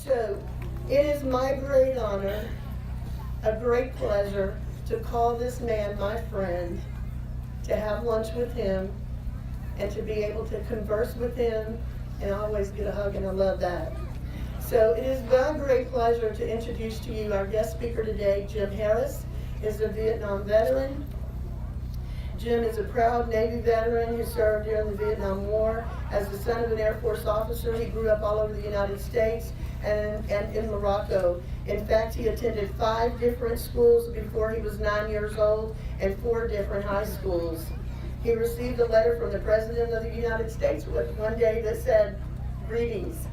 So, it is my great honor, a great pleasure, to call this man my friend, to have lunch with him, and to be able to converse with him, and always get a hug, and I love that. So it is my great pleasure to introduce to you our guest speaker today. Jim Harris is a Vietnam veteran. Jim is a proud Navy veteran who served during the Vietnam War. As the son of an Air Force officer, he grew up all over the United States and in Morocco. In fact, he attended 5 different schools before he was 9 years old and 4 different high schools. He received a letter from the President of the United States one day that said, "Greetings."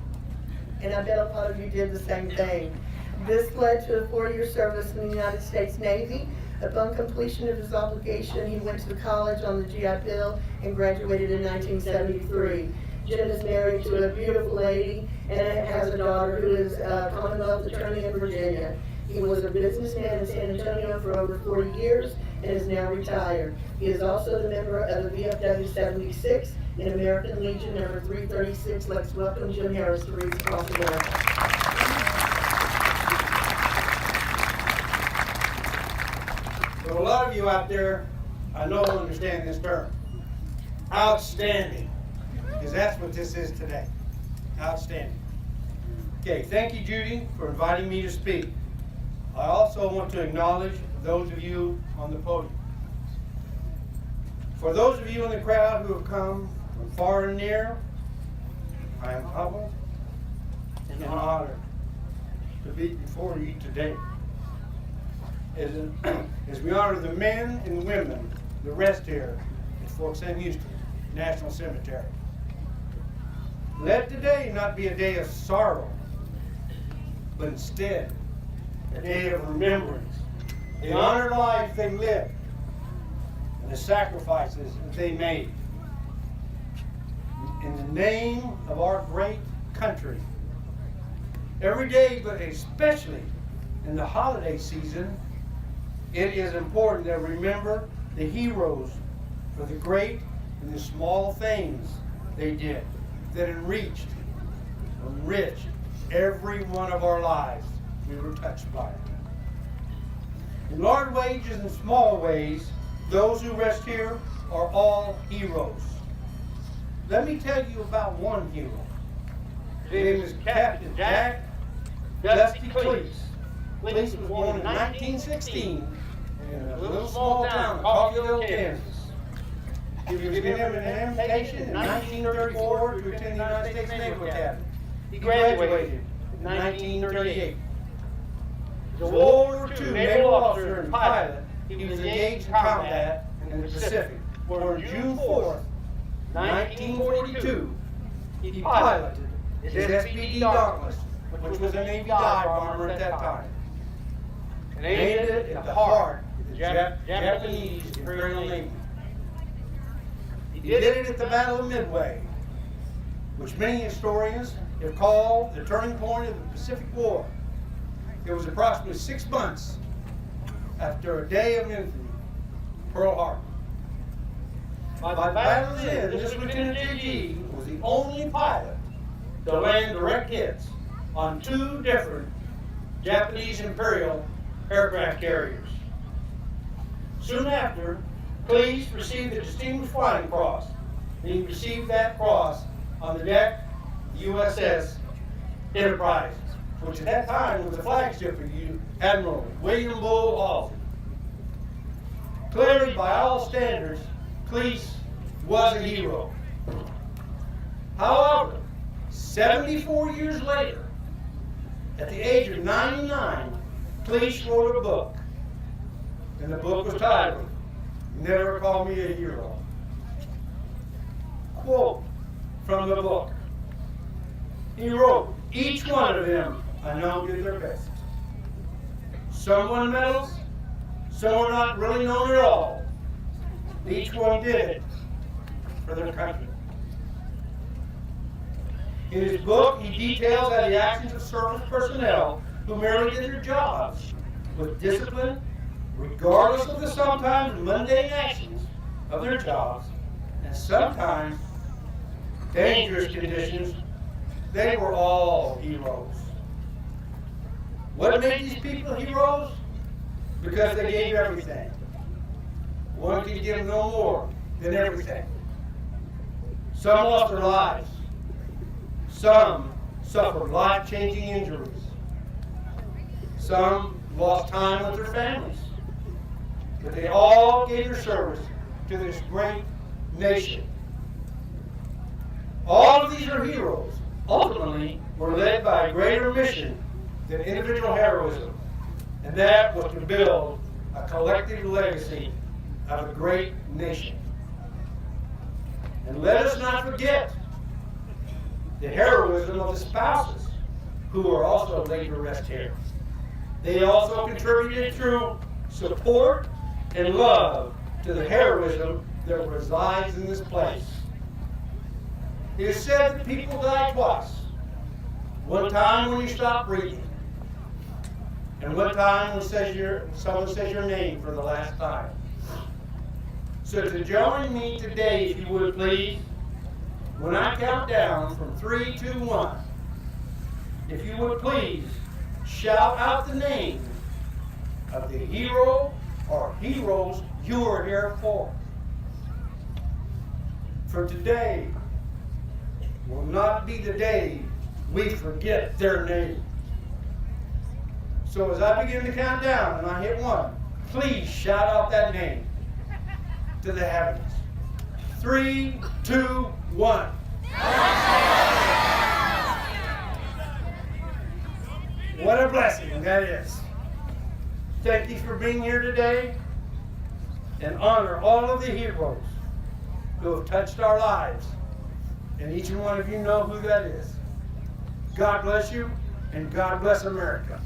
And I bet a lot of you did the same thing. This led to a 4-year service in the United States Navy. Upon completion of his obligation, he went to college on the GI Bill and graduated in 1973. Jim is married to a beautiful lady and has a daughter who is a Commonwealth attorney in Virginia. He was a businessman in San Antonio for over 40 years and is now retired. He is also the member of the VFW 76 in American Legion number 336. Let's welcome Jim Harris to Wreaths Across America. So a lot of you out there, I know understand this term. Outstanding. Because that's what this is today. Outstanding. Okay, thank you, Judy, for inviting me to speak. I also want to acknowledge those of you on the podium. For those of you in the crowd who have come from far and near, I am humbled and honored to be before you today. As we honor the men and women that rest here at Fort Sam Houston National Cemetery. Let today not be a day of sorrow, but instead a day of remembrance, the honored life they lived, and the sacrifices that they made. In the name of our great country, every day, but especially in the holiday season, it is important that we remember the heroes for the great and the small things they did that enriched every one of our lives. We were touched by it. In large ways and small ways, those who rest here are all heroes. Let me tell you about one hero. His name is Captain Jack Dusty Cleese. Cleese was born in 1916 in a little small town of Coffeyville, Kansas. He was given an invitation in 1934 to attend the United States Naval Academy. He graduated in 1938. As a World War II naval officer and pilot, he was engaged in combat in the Pacific, where on June 4th, 1942, he piloted his SPD Dauntless, which was a Navy dive bomber at that time, and aimed it at the heart of the Japanese Imperial Navy. He did it at the Battle of Midway, which many historians have called the turning point of the Pacific War. It was approximately 6 months after a day of infamy, Pearl Harbor. By the battle's end, this Lieutenant J.G. was the only pilot to land direct hits on 2 different Japanese Imperial aircraft carriers. Soon after, Cleese received the Distinguished Flying Cross, and he received that cross on the deck of the USS Enterprise, which at that time was the flagship of Admiral William Bull Halsey. Clearly, by all standards, Cleese was a hero. However, 74 years later, at the age of 99, Cleese wrote a book, and the book was titled, "Never Call Me a Hero." Quote from the book. He wrote, "Each one of them, I know, did their best. Some won medals, some were not really known at all. Each one did it for their country." In his book, he details how the actions of service personnel who merely did their jobs with discipline, regardless of the sometimes mundane actions of their jobs, and sometimes dangerous conditions, they were all heroes. What made these people heroes? Because they gave everything. One could give no more than everything. Some lost their lives. Some suffered life-changing injuries. Some lost time with their families. But they all gave their service to this great nation. All of these are heroes. Ultimately, were led by a greater mission than individual heroism, and that was to build a collective legacy of a great nation. And let us not forget the heroism of the spouses who are also laid to rest here. They also contributed through support and love to the heroism that resides in this place. It is said that people die twice. One time when you stop breathing, and one time when someone says your name for the last time. So to join me today, if you would please, when I count down from 3, 2, 1, if you would please shout out the name of the hero or heroes you are here for. For today will not be the day we forget their name. So as I begin to count down and I hit 1, please shout out that name to the heavens. 3, 2, 1. What a blessing that is. Thank you for being here today, and honor all of the heroes who have touched our lives. And each one of you know who that is. God bless you, and God bless America.